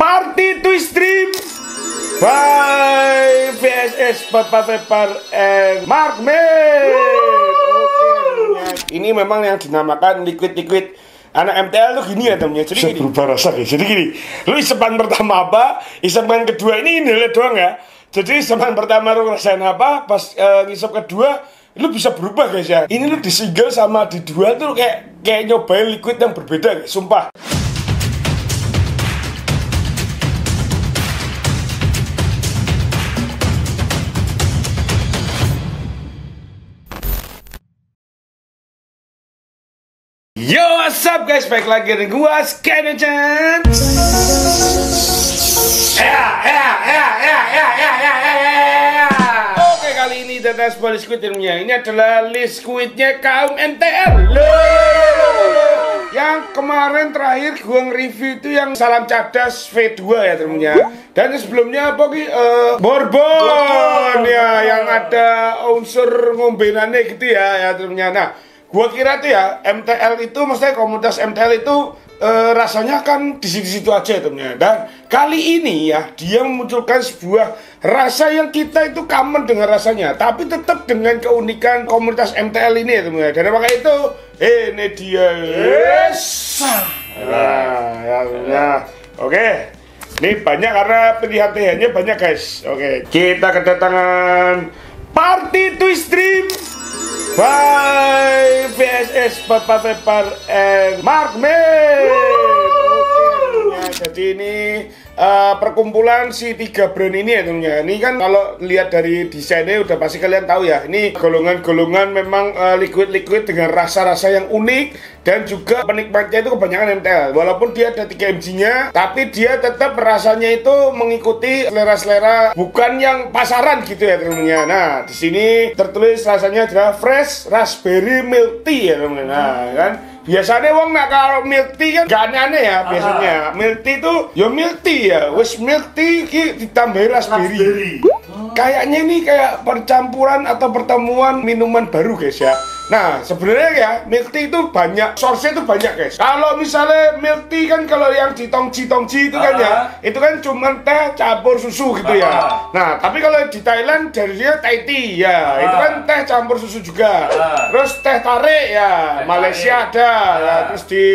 Party Twist Dream by VSS Papa Vepar and Mark Med. Oke, ini memang yang dinamakan liquid anak MTL tuh gini ya temennya. Jadi gini, berubah rasa guys. Jadi gini, lu isepan pertama apa, isepan kedua ini doang ya. Jadi isepan pertama lu rasain apa, pas ngisep kedua lu bisa berubah guys ya. Ini lu di single sama di dua tuh kayak nyobain liquid yang berbeda guys, sumpah. Yo, what's up guys, baik lagi dengan gua Skynet. Oke, kali ini data sebuah liquidnya. Ini adalah liquidnya kaum MTL. Yang kemarin terakhir gua nge-review itu yang Salam Cadas V2 ya temennya. Dan sebelumnya apa Bourbon ya, yang ada unsur ngombenannya gitu ya temennya. Nah, gua kira tuh ya MTL itu, maksudnya komunitas MTL itu rasanya kan di situ-situ aja temennya. Dan kali ini ya dia memunculkan sebuah rasa yang kita itu common dengan rasanya, tapi tetap dengan keunikan komunitas MTL ini ya temennya. Dan makanya itu ini dia. Yes. Nah, oke. Ini banyak karena pilihan-pilihannya banyak guys. Oke, kita kedatangan Party Twist Dream by VSS Papa Vepar and Mark Med. Oke, jadi ini perkumpulan si tiga brand ini ya temennya. Ini kan kalau lihat dari desainnya udah pasti kalian tahu ya. Ini golongan-golongan memang liquid-liquid dengan rasa-rasa yang unik. Dan juga penikmatnya itu kebanyakan MTL. Walaupun dia ada 3 mg-nya, tapi dia tetap rasanya itu mengikuti selera-selera bukan yang pasaran gitu ya temennya. Nah, di sini tertulis rasanya adalah fresh raspberry milk tea ya temennya. Nah, kan biasanya wong nak kalau milk tea kan gak aneh-aneh ya biasanya. Milk tea itu ya milk tea ya. Wes milk tea ditambahin raspberry. Kayaknya ini kayak percampuran atau pertemuan minuman baru guys ya. Nah, sebenarnya ya milk tea itu banyak, source-nya itu banyak guys. Kalau misalnya milk tea kan kalau yang di tongji itu kan ya, itu kan cuma teh campur susu gitu ya. Nah, tapi kalau di Thailand dari dia Thai tea ya, itu kan teh campur susu juga. Terus teh tarik ya, Malaysia ada ya. Terus di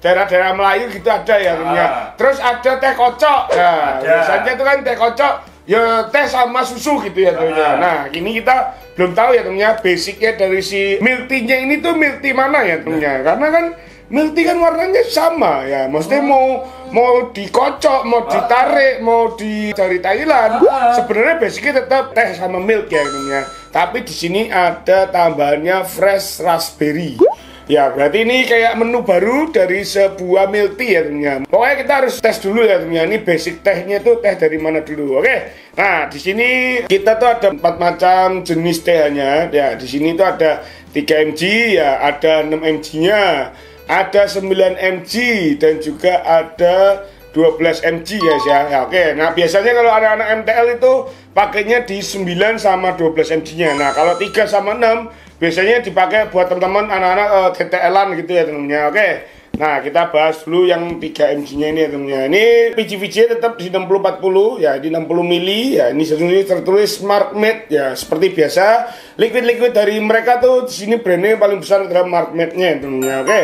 daerah-daerah Melayu gitu ada ya namanya. Terus ada teh kocok ya, biasanya itu kan teh kocok ya teh sama susu gitu ya temennya. Nah, ini kita belum tahu ya temennya basicnya dari si milk tea-nya ini tuh milk tea mana ya temennya. Karena kan milk tea kan warnanya sama ya. Maksudnya mau dikocok, mau ditarik, mau dari Thailand, sebenarnya basicnya tetap teh sama milk ya temennya. Tapi di sini ada tambahannya fresh raspberry. Ya, berarti ini kayak menu baru dari sebuah milk tea ya temennya. Pokoknya kita harus tes dulu ya temennya. Ini basic tehnya tuh teh dari mana dulu. Oke. Nah, di sini kita tuh ada 4 macam jenis tehnya. Ya, di sini tuh ada 3 mg ya, ada 6 mg-nya, ada 9 mg dan juga ada 12 mg guys ya. Ya, oke. Nah, biasanya kalau anak-anak MTL itu pakainya di 9 sama 12 mg-nya. Nah, kalau 3 sama 6 biasanya dipakai buat teman-teman anak-anak TTL-an gitu ya temennya. Oke. Nah, kita bahas dulu yang 3 mg-nya ini ya temennya. Ini VG tetap di 60-40 ya, di 60 mili ya. Ini tertulis Mark Med ya. Seperti biasa, liquid-liquid dari mereka tuh di sini brandnya paling besar adalah Mark Med-nya temennya. Oke.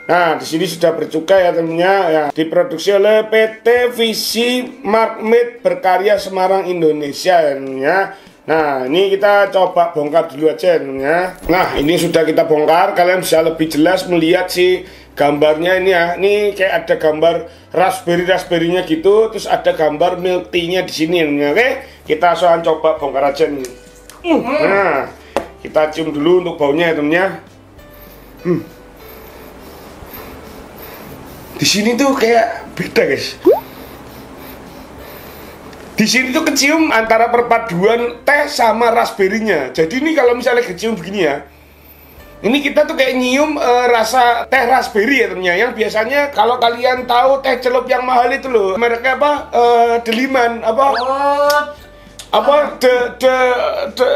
Nah, di sini sudah bercukai ya temennya ya. Diproduksi oleh PT Visi Mark Med Berkarya Semarang Indonesia ya temennya. Nah, ini kita coba bongkar dulu aja ya. Nah, ini sudah kita bongkar. Kalian bisa lebih jelas melihat si gambarnya ini ya. Ini kayak ada gambar raspberry-nya gitu. Terus ada gambar milk tea-nya di sini ya. Oke, kita langsung coba bongkar aja nih. Nah, kita cium dulu untuk baunya ya temennya. Di sini tuh kayak beda guys. Di sini tuh kecium antara perpaduan teh sama raspberry-nya. Jadi ini kalau misalnya kecium begini ya, ini kita tuh kayak nyium rasa teh raspberry ya temennya. Yang biasanya kalau kalian tahu teh celup yang mahal itu loh, mereknya apa? Deliman apa?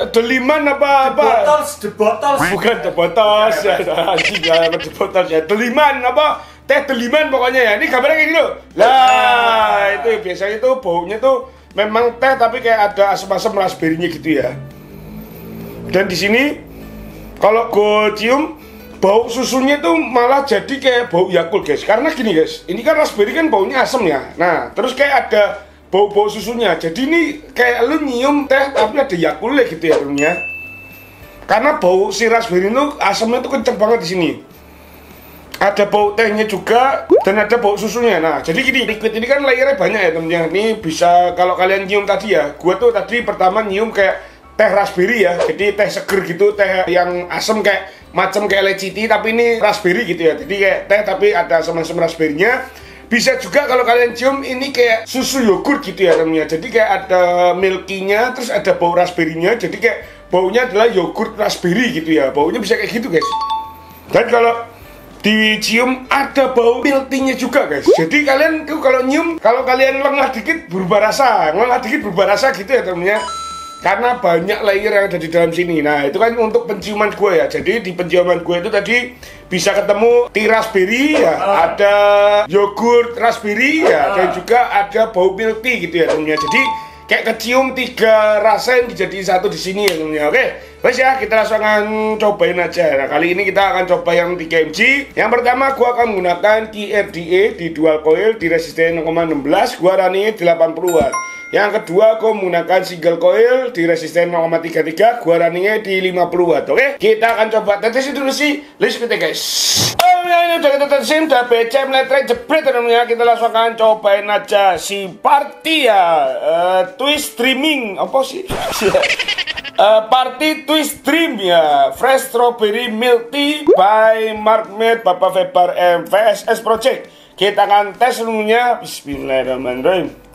Deliman apa? The Bottles. Bukan The Bottles ya, anjing ya, The Bottles ya. Deliman apa? teh deliman pokoknya ya. Ini gambarnya kayak gitu. Lah, itu biasanya tuh baunya tuh memang teh tapi kayak ada asam-asam raspberry-nya gitu ya. Dan di sini kalau gue cium bau susunya tuh malah jadi kayak bau Yakult guys. Karena gini guys, ini kan raspberry kan baunya asam ya. Nah, terus kayak ada bau-bau susunya. Jadi ini kayak lu nyium teh tapi ada Yakultnya gitu ya temennya. Karena bau si raspberry itu asamnya tuh kenceng banget di sini. Ada bau tehnya juga dan ada bau susunya. Nah, jadi gini, liquid ini kan layernya banyak ya temennya. Ini bisa kalau kalian nyium tadi ya. Gua tuh tadi pertama nyium kayak teh raspberry ya, jadi teh seger gitu, teh yang asam kayak macam kayak leciti, tapi ini raspberry gitu ya. Jadi kayak teh tapi ada asam-asam raspberry-nya. Bisa juga kalau kalian cium ini kayak susu yogurt gitu ya namanya. Jadi kayak ada milky-nya, terus ada bau raspberry-nya. Jadi kayak baunya adalah yogurt raspberry gitu ya. Baunya bisa kayak gitu guys. Dan kalau dicium ada bau milky-nya juga guys. Jadi kalian tuh kalau nyium, kalau kalian lengah dikit berubah rasa, gitu ya temennya. Karena banyak layer yang ada di dalam sini. Nah, itu kan untuk penciuman gue ya. Jadi di penciuman gue itu tadi bisa ketemu tea raspberry ya, ada yogurt raspberry ya, dan juga ada bau milk tea gitu ya temennya. Jadi kayak kecium 3 rasa yang dijadiin satu di sini ya temennya. Oke, wes ya, kita langsung akan cobain aja. Nah, kali ini kita akan coba yang 3 mg. Yang pertama gua akan menggunakan KRDA di dual coil di resisten 0,16, gua running 80 watt. Yang kedua aku menggunakan single coil di resisten 0,33, gua runningnya di 50 watt. Oke, kita akan coba tetesin dulu sih. Let's go guys. Oh ya, ini udah kita tetesin, udah BCM letre jebret temennya. Kita langsung akan cobain aja si Party ya, Twist Dreaming apa sih? Party Twist Dream ya, Fresh Strawberry Milk Tea by Markmade Papa Febar M VSS Project. Kita akan tes dulunya. Bismillahirrahmanirrahim.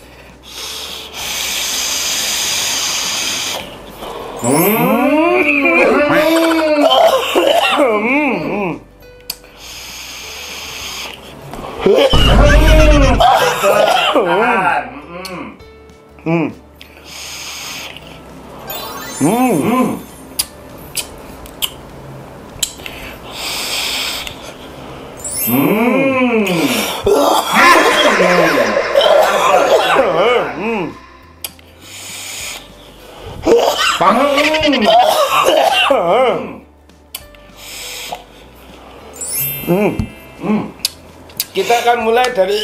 Kita akan mulai dari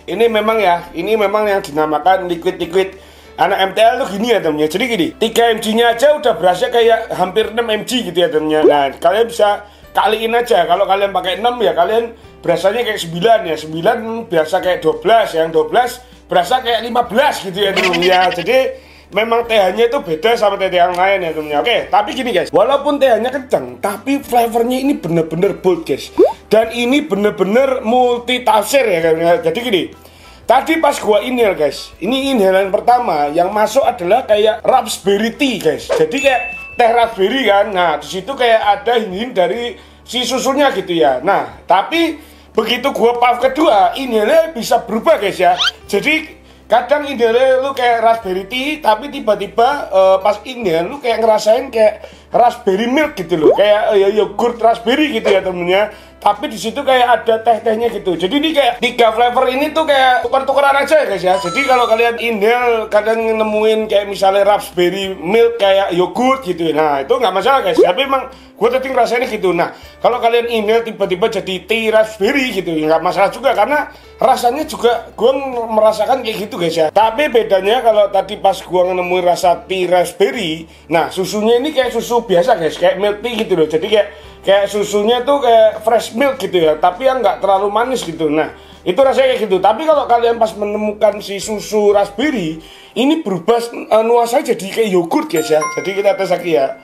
ini memang ya, ini memang yang dinamakan liquid anak MTL tuh gini ya temennya. Jadi gini, 3 mg nya aja udah berasa kayak hampir 6 mg gitu ya temennya. Nah, kalian bisa kaliin aja. Kalau kalian pakai 6 ya kalian berasanya kayak 9 ya. 9 biasa kayak 12, yang 12 berasa kayak 15 gitu ya temennya. Jadi memang TH-nya itu beda sama TH yang lain ya temennya. Oke, tapi gini guys, walaupun TH-nya kenceng, tapi flavornya ini bener-bener bold guys. Dan ini bener-bener multi tafsir ya guys. Jadi gini, tadi pas gua inhale guys, ini inhalan pertama yang masuk adalah kayak raspberry tea guys. Jadi kayak teh raspberry kan. Nah, di situ kayak ada hint dari si susunya gitu ya. Nah, tapi begitu gua puff kedua, inhale bisa berubah guys ya. Jadi kadang inhale lu kayak raspberry tea, tapi tiba-tiba pas inhale lu kayak ngerasain kayak raspberry milk gitu loh, kayak yogurt raspberry gitu ya temennya. Tapi di situ kayak ada teh-tehnya gitu. Jadi ini kayak 3 flavor ini tuh kayak tuker-tukeran aja ya guys ya. Jadi kalau kalian inhale kadang nemuin kayak misalnya raspberry milk kayak yogurt gitu. Nah, itu nggak masalah guys. Tapi emang gue tadi ngerasainnya gitu. Nah, kalau kalian inhale tiba-tiba jadi tea raspberry gitu, ya nggak masalah juga karena rasanya juga gue merasakan kayak gitu guys ya. Tapi bedanya kalau tadi pas gue nemuin rasa tea raspberry, nah susunya ini kayak susu biasa guys, kayak milk tea gitu loh. Jadi kayak susunya tuh kayak fresh milk gitu ya, tapi yang nggak terlalu manis gitu. Nah, itu rasanya kayak gitu. Tapi kalau kalian pas menemukan si susu raspberry, ini berubah nuansanya jadi kayak yogurt guys ya. Jadi kita tes lagi ya.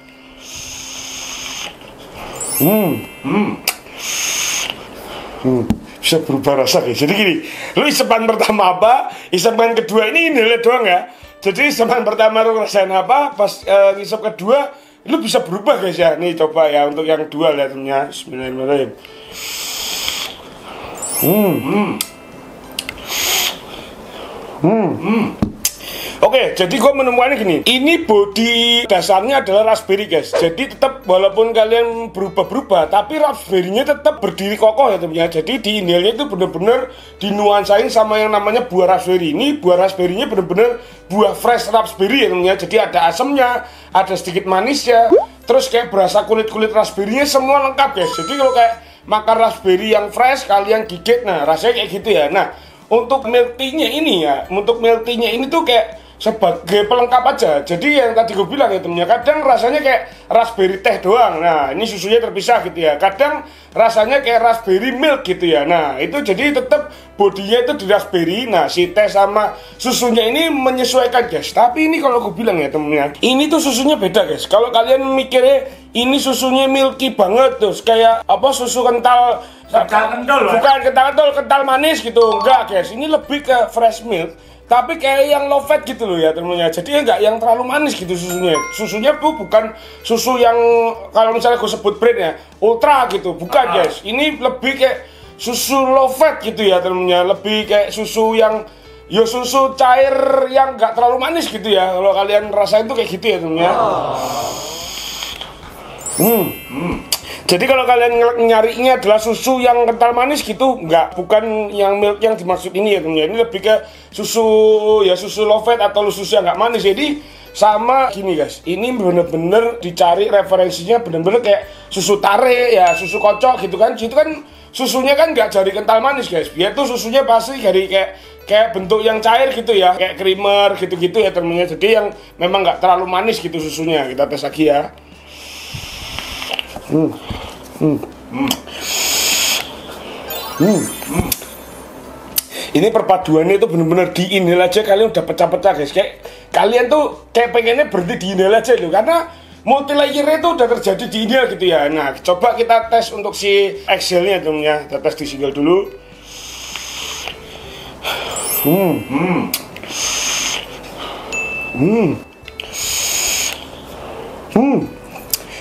Bisa berubah rasa guys. Jadi gini, lu isepan pertama apa, isepan kedua ini lihat doang ya. Jadi isepan pertama lu rasain apa, pas isep kedua lu bisa berubah guys ya. Nih coba ya untuk yang dua lihatnya. Bismillahirrahmanirrahim. Oke, jadi gue menemukan gini. Ini body dasarnya adalah raspberry guys. Jadi tetap walaupun kalian berubah-berubah, tapi raspberry-nya tetap berdiri kokoh ya teman-teman. Jadi di inhalnya itu bener-bener dinuansain sama yang namanya buah raspberry. Ini buah raspberry-nya bener-bener buah fresh raspberry ya teman-teman. Jadi ada asamnya, ada sedikit manisnya. Terus kayak berasa kulit-kulit raspberry-nya semua lengkap guys. Jadi kalau kayak makan raspberry yang fresh kalian gigit, nah rasanya kayak gitu ya. Nah, untuk milk tea-nya ini ya, untuk milk tea-nya ini tuh kayak sebagai pelengkap aja. Jadi yang tadi gue bilang ya temennya, kadang rasanya kayak raspberry teh doang. Nah ini susunya terpisah gitu ya. Kadang rasanya kayak raspberry milk gitu ya. Nah itu jadi tetap bodinya itu di raspberry. Nah si teh sama susunya ini menyesuaikan guys. Tapi ini kalau gue bilang ya temennya, ini tuh susunya beda guys. Kalau kalian mikirnya ini susunya milky banget terus kayak apa susu kental, bukan kental kental, kental manis gitu, enggak guys. Ini lebih ke fresh milk, tapi kayak yang low fat gitu loh ya temennya. Jadi enggak yang terlalu manis gitu susunya. Susunya tuh bukan susu yang kalau misalnya gue sebut brandnya ultra gitu, bukan guys. Ini lebih kayak susu low fat gitu ya temennya. Lebih kayak susu yang ya susu cair yang enggak terlalu manis gitu ya. Kalau kalian rasain tuh kayak gitu ya temennya. Jadi kalau kalian nyarinya adalah susu yang kental manis gitu, enggak, bukan yang milk yang dimaksud ini ya teman-teman. Ini lebih ke susu ya susu low fat atau susu yang enggak manis. Jadi sama gini guys, ini bener-bener dicari referensinya bener-bener kayak susu tare ya, susu kocok gitu kan. Itu kan susunya kan enggak dari kental manis guys. Biar tuh susunya pasti dari kayak bentuk yang cair gitu ya, kayak creamer gitu-gitu ya teman-teman. Jadi yang memang enggak terlalu manis gitu susunya. Kita tes lagi ya. Ini perpaduannya itu bener-bener di inhale aja kalian udah pecah-pecah guys. Kayak kalian tuh kayak pengennya berhenti di inhale aja loh, karena multi layernya itu udah terjadi di inhale gitu ya. Nah coba kita tes untuk si exhalnya temennya. Kita tes di single dulu.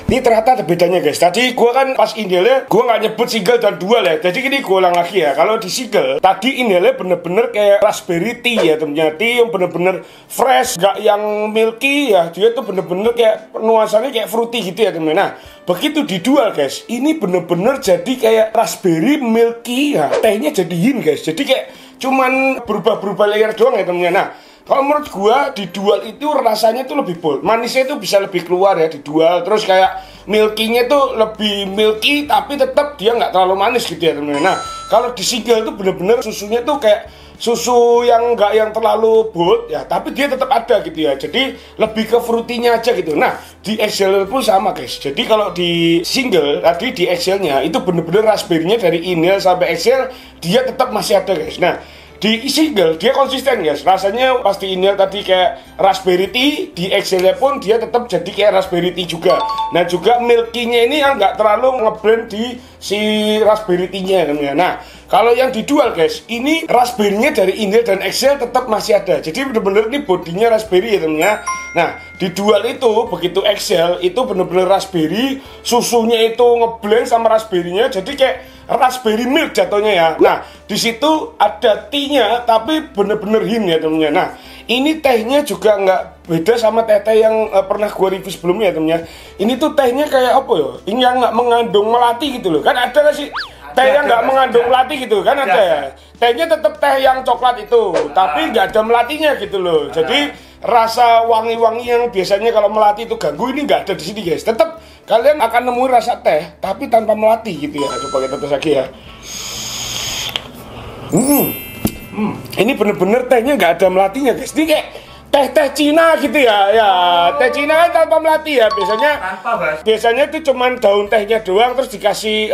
Ini ternyata ada bedanya guys. Tadi gua kan pas inhale gua nggak nyebut single dan dual ya. Jadi ini gua ulang lagi ya. Kalau di single tadi inhale bener-bener kayak raspberry tea ya temennya. Tea yang bener-bener fresh, nggak yang milky ya. Dia tuh bener-bener kayak nuansanya kayak fruity gitu ya temen. Nah begitu di dual guys, ini bener-bener jadi kayak raspberry milky ya. Tehnya jadi yin guys. Jadi kayak cuman berubah-berubah layer doang ya temennya. Nah kalau menurut gua di dual itu rasanya tuh lebih bold, manisnya itu bisa lebih keluar ya di dual. Terus kayak milky-nya tuh lebih milky tapi tetap dia nggak terlalu manis gitu ya teman-teman. Nah kalau di single tuh bener-bener susunya tuh kayak susu yang nggak yang terlalu bold ya, tapi dia tetap ada gitu ya. Jadi lebih ke fruity-nya aja gitu. Nah di exhale pun sama guys. Jadi kalau di single tadi di exhale-nya itu bener-bener raspberry-nya dari inhale sampai exhale dia tetap masih ada guys. Nah di single dia konsisten guys, rasanya pasti inhale tadi kayak raspberry tea, di exhale pun dia tetap jadi kayak raspberry tea juga. Nah juga milky-nya ini yang nggak terlalu ngeblend di si raspberry tea-nya. Nah kalau yang di dual guys, ini raspberry-nya dari inhale dan exhale tetap masih ada. Jadi bener-bener ini bodinya raspberry ya temennya. Nah di dual itu begitu exhale itu bener-bener raspberry, susunya itu ngeblend sama raspberry-nya jadi kayak raspberry milk jatuhnya ya. Nah di situ ada tea-nya tapi bener-bener hint ya temennya. Nah ini tehnya juga nggak beda sama teh-teh yang pernah gue review sebelumnya ya temennya. Ini tuh tehnya kayak apa ya? Ini yang nggak mengandung melati gitu loh. Kan ada nggak sih teh yang nggak mengandung melati gitu kan ada ya. Tehnya tetap teh yang coklat itu, tapi nggak ada melatinya gitu loh. Jadi rasa wangi-wangi yang biasanya kalau melati itu ganggu ini nggak ada di sini guys. Tetap kalian akan nemuin rasa teh tapi tanpa melati gitu ya. Coba kita tes lagi ya. Ini bener-bener tehnya nggak ada melatinya guys. Ini kayak teh Cina gitu ya. Ya teh Cina kan tanpa melati ya biasanya. Biasanya itu cuman daun tehnya doang terus dikasih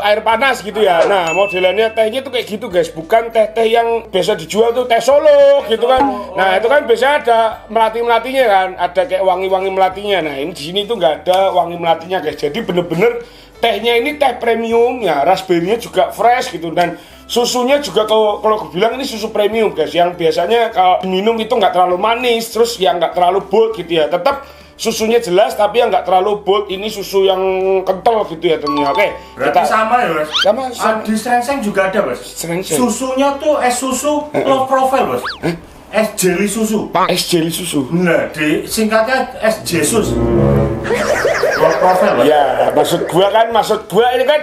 air panas gitu ya. Nah modelannya tehnya tuh kayak gitu guys. Bukan teh-teh yang biasa dijual tuh teh Solo gitu kan. Nah itu kan biasanya ada melati-melatinya kan. Ada kayak wangi-wangi melatinya. Nah ini di sini tuh nggak ada wangi melatinya guys. Jadi bener-bener tehnya ini teh premium ya. Raspberry-nya juga fresh gitu dan susunya juga kalau aku bilang ini susu premium guys, yang biasanya kalau minum itu nggak terlalu manis, terus yang nggak terlalu bold gitu ya. Tetap susunya jelas tapi yang nggak terlalu bold. Ini susu yang kental gitu ya temennya. Oke, berarti kita sama ya bos. Sama di Srengseng juga ada bos. Srengseng. Susunya tuh susu low profile bos. es jelly susu. Es jelly susu. Nah, singkatnya es Jesus. Profil. Ya, maksud gua ini kan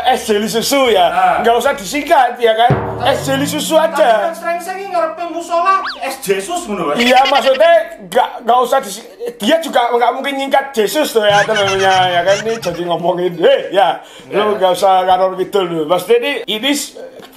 es jelly susu ya. Nggak usah disingkat ya kan. Es jelly susu aja. Tapi kan sering-sering ngarepe musola es Jesus ngono, Mas. Iya, maksudnya nggak usah dia juga nggak mungkin nyingkat Yesus tuh ya temennya ya kan, ini jadi ngomongin ya lu nggak usah ngaror gitu lu. Pasti ini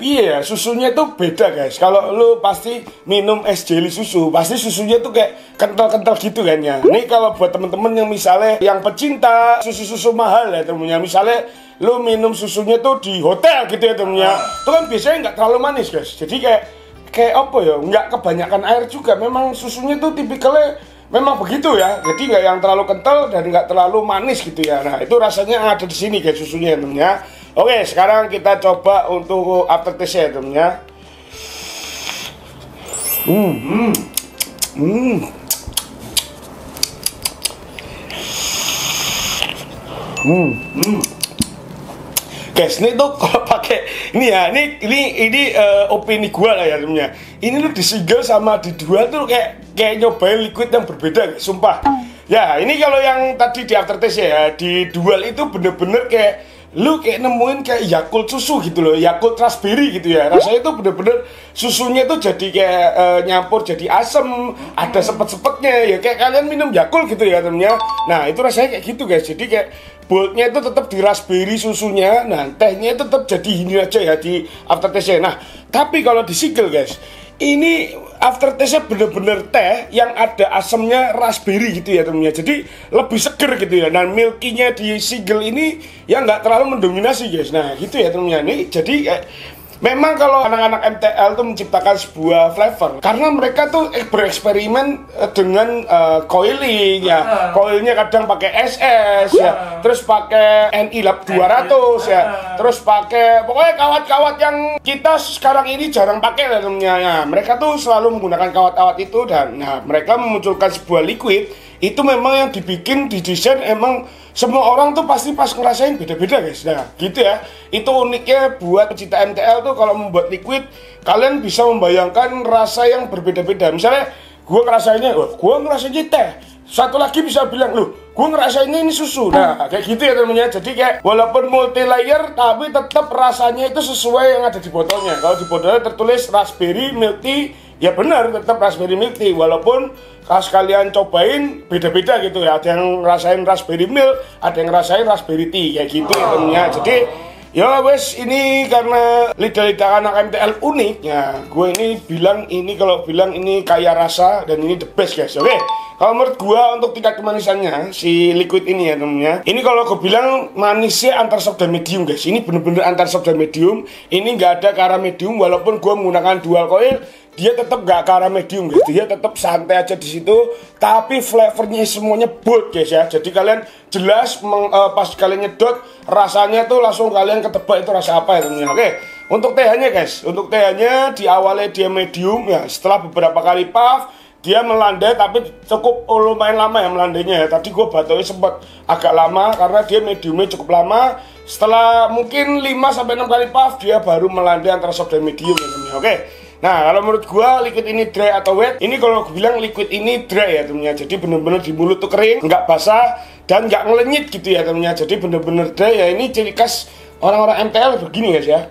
iya susunya tuh beda guys. Kalau lu pasti minum es jelly susu, pasti susunya tuh kayak kental-kental gitu kan ya. Ini kalau buat temen-temen yang misalnya yang pecinta susu-susu mahal ya temennya, misalnya lu minum susunya tuh di hotel gitu ya temennya, itu kan biasanya nggak terlalu manis guys. Jadi kayak apa ya, nggak kebanyakan air juga. Memang susunya tuh tipikalnya memang begitu ya. Jadi nggak yang terlalu kental dan nggak terlalu manis gitu ya. Nah itu rasanya yang ada di sini guys susunya temennya. Oke, sekarang kita coba untuk aftertaste ya temennya. Guys, ini tuh kalau pakai ini ya, ini opini gua lah ya temennya. Ini tuh disingle sama dijual tuh kayak nyobain liquid yang berbeda, guys, sumpah. Ya, ini kalau yang tadi di aftertaste ya, dijual itu bener-bener kayak lu kayak nemuin kayak Yakult susu gitu loh, Yakult raspberry gitu ya. Rasanya itu bener-bener susunya tuh jadi kayak nyampur jadi asem, ada sepet-sepetnya ya, kayak kalian minum Yakult gitu ya temennya. Nah itu rasanya kayak gitu guys. Jadi kayak boldnya itu tetap di raspberry susunya, nah tehnya tetap jadi ini aja ya di aftertaste. Nah tapi kalau di single guys, ini aftertaste-nya bener-bener teh yang ada asamnya raspberry gitu ya temennya. Jadi lebih seger gitu ya. Dan milky-nya di single ini yang nggak terlalu mendominasi guys. Nah gitu ya temennya. Nih jadi memang kalau anak-anak MTL tuh menciptakan sebuah flavor karena mereka tuh bereksperimen dengan coiling ya. Coilnya kadang pakai SS ya, terus pakai NI Lab 200 ya, terus pakai pokoknya kawat-kawat yang kita sekarang ini jarang pakai lah temennya. Nah, mereka tuh selalu menggunakan kawat-kawat itu dan mereka memunculkan sebuah liquid itu memang yang dibikin, didesain emang semua orang tuh pasti pas ngerasain beda-beda guys. Nah gitu ya, itu uniknya buat pecinta MTL tuh kalau membuat liquid, kalian bisa membayangkan rasa yang berbeda-beda. Misalnya gue ngerasainnya, gue ngerasainnya teh, satu lagi bisa bilang, loh gue ngerasainnya ini susu. Nah kayak gitu ya temennya. Jadi kayak walaupun multi layer tapi tetap rasanya itu sesuai yang ada di botolnya. Kalau di botolnya tertulis raspberry milk tea, ya benar tetap raspberry milk tea. Walaupun kalau kalian cobain beda-beda gitu ya. Ada yang ngerasain raspberry milk, ada yang ngerasain raspberry tea kayak gitu ya temennya. Jadi ya wes, ini karena lidah-lidah anak MTL unik ya, gue ini bilang ini, kalau bilang ini kaya rasa dan ini the best guys. Oke, kalau menurut gue untuk tingkat kemanisannya si liquid ini ya temennya, ini kalau gue bilang manisnya antar soft dan medium guys. Ini bener-bener antar soft dan medium. Ini nggak ada ke arah medium, walaupun gue menggunakan dual coil, dia tetap gak ke arah medium guys. Dia tetap santai aja di situ, tapi flavornya semuanya bold guys ya. Jadi kalian jelas pas kalian nyedot rasanya tuh langsung kalian ketebak itu rasa apa ya temennya. Oke, untuk TH-nya guys, untuk TH-nya di awalnya dia medium ya. Setelah beberapa kali puff dia melandai, tapi cukup lumayan lama ya melandainya ya. Tadi gue batonya sempat agak lama karena dia mediumnya cukup lama. Setelah mungkin 5-6 kali puff dia baru melandai antara soft dan medium ya temennya. Oke, nah kalau menurut gua liquid ini dry atau wet, ini kalau gue bilang liquid ini dry ya temennya. Jadi bener-bener di mulut tuh kering, nggak basah dan nggak ngelenyit gitu ya temennya. Jadi bener-bener dry ya. Ini ciri khas orang-orang MTL begini guys ya.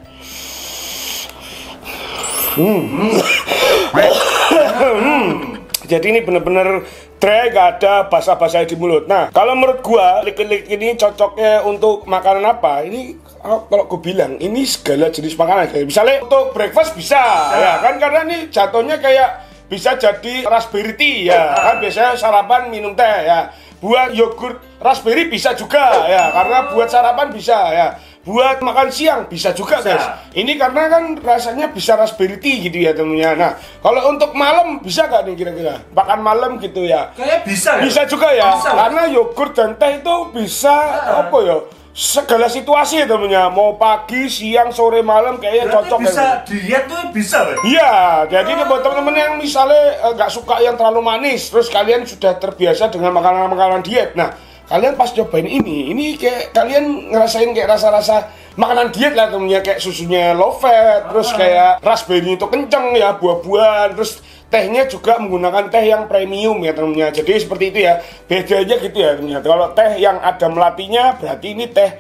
Jadi ini bener-bener dry, gak ada basah-basah di mulut. Nah kalau menurut gua liquid-liquid ini cocoknya untuk makanan apa? Ini kalau gue bilang ini segala jenis makanan. Misalnya untuk breakfast bisa ya kan, karena ini jatuhnya kayak bisa jadi raspberry tea ya kan, biasanya sarapan minum teh ya. Buat yogurt raspberry bisa juga ya, karena buat sarapan bisa ya. Buat makan siang bisa juga guys. Ini karena kan rasanya bisa raspberry tea gitu ya temennya. Nah kalau untuk malam bisa gak nih kira-kira makan malam gitu ya? Kayak bisa ya? Bisa juga ya, bisa, karena yogurt dan teh itu bisa apa ya, segala situasi ya temennya. Mau pagi, siang, sore, malam kayaknya berarti cocok bisa ya. diet tuh bisa kan? Iya, jadi buat temen-temen yang misalnya nggak suka yang terlalu manis, terus kalian sudah terbiasa dengan makanan-makanan diet. Nah kalian pas cobain ini kayak kalian ngerasain kayak rasa-rasa makanan diet lah temennya, kayak susunya low fat, terus kayak raspberry itu kenceng ya, buah-buahan, terus tehnya juga menggunakan teh yang premium ya teman-teman. Jadi seperti itu ya, bedanya gitu ya teman-teman. Kalau teh yang ada melatinya berarti ini teh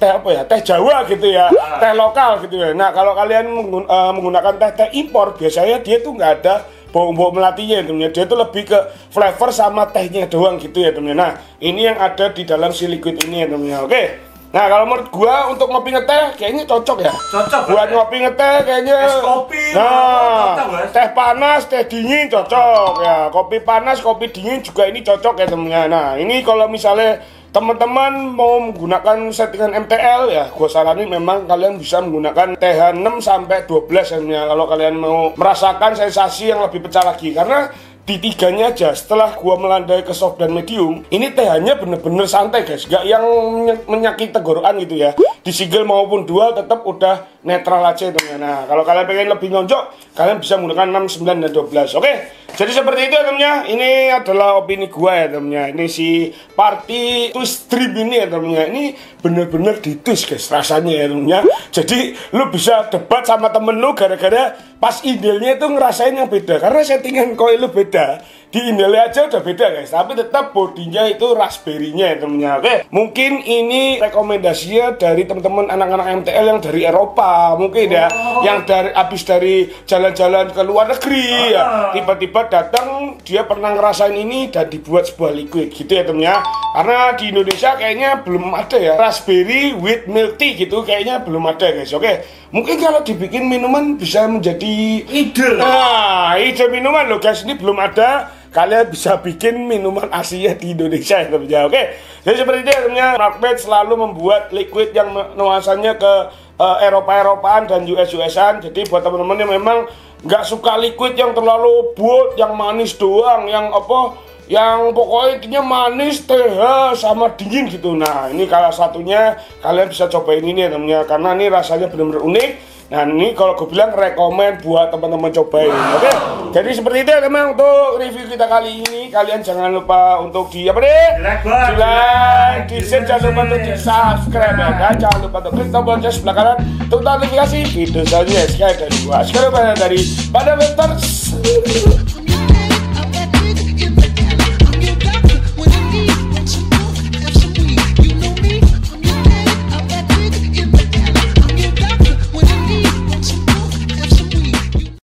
apa ya, teh Jawa gitu ya, teh lokal gitu ya. Nah kalau kalian menggunakan teh impor, biasanya dia tuh nggak ada bau-bau melatinya ya teman-teman. Dia tuh lebih ke flavor sama tehnya doang gitu ya teman-teman. Nah ini yang ada di dalam si liquid ini ya teman-teman. Oke. Nah kalau menurut gua untuk ngopi ngeteh kayaknya cocok ya. Cocok. Buat ngopi ngeteh kayaknya. Es kopi. Nah, cocok, teh panas, teh dingin cocok ya. Kopi panas, kopi dingin juga ini cocok ya temennya. Nah ini kalau misalnya teman-teman mau menggunakan settingan MTL ya, gua saranin memang kalian bisa menggunakan TH 6 sampai 12 ya. Kalau kalian mau merasakan sensasi yang lebih pecah lagi, karena di tiganya aja setelah gua melandai ke soft dan medium, ini TH-nya bener-bener santai guys, gak yang menyakiti tenggorokan gitu ya. Di single maupun dual tetap udah netral aja teman-teman. Nah kalau kalian pengen lebih nonjok, kalian bisa menggunakan 6, 9, dan 12. Oke, jadi seperti itu ya teman-teman. Ini adalah opini gua ya teman-teman. Ini si party twist dream ini ya teman-teman. Ini bener-bener di twist guys rasanya ya teman-teman. Jadi lu bisa debat sama temen lu gara-gara pas indelnya itu ngerasain yang beda, karena settingan koil lu beda. Di indelnya aja udah beda guys, tapi tetap bodinya itu raspberry-nya ya temennya. Oke, mungkin ini rekomendasinya dari teman-teman anak-anak MTL yang dari Eropa mungkin ya, yang habis dari jalan-jalan ke luar negeri ya, tiba-tiba datang dia pernah ngerasain ini dan dibuat sebuah liquid gitu ya temennya. Karena di Indonesia kayaknya belum ada ya raspberry with milk tea gitu, kayaknya belum ada guys. Oke, mungkin kalau dibikin minuman bisa menjadi ide. Nah, ide minuman loh guys, ini belum ada. Kalian bisa bikin minuman Asia di Indonesia ya teman-teman. Oke, jadi seperti itu ya teman-teman. Markmed selalu membuat liquid yang nuansanya ke Eropa-Eropaan dan US-USan. Jadi buat teman-teman yang memang nggak suka liquid yang terlalu bold, yang manis doang, yang apa, yang pokoknya intinya manis, teh sama dingin gitu. Nah ini salah satunya kalian bisa cobain ini ya teman-teman, karena ini rasanya benar-benar unik. Nah ini kalau gue bilang rekomen buat teman-teman cobain. Oke, jadi seperti itu ya teman untuk review kita kali ini. Kalian jangan lupa untuk di apa deh? Di like, di share, jangan lupa untuk di subscribe ya. Dan jangan lupa untuk klik tombol sebelah kanan untuk notifikasi video selanjutnya. Sekian dari gua, sekarang dari Pada Ventures.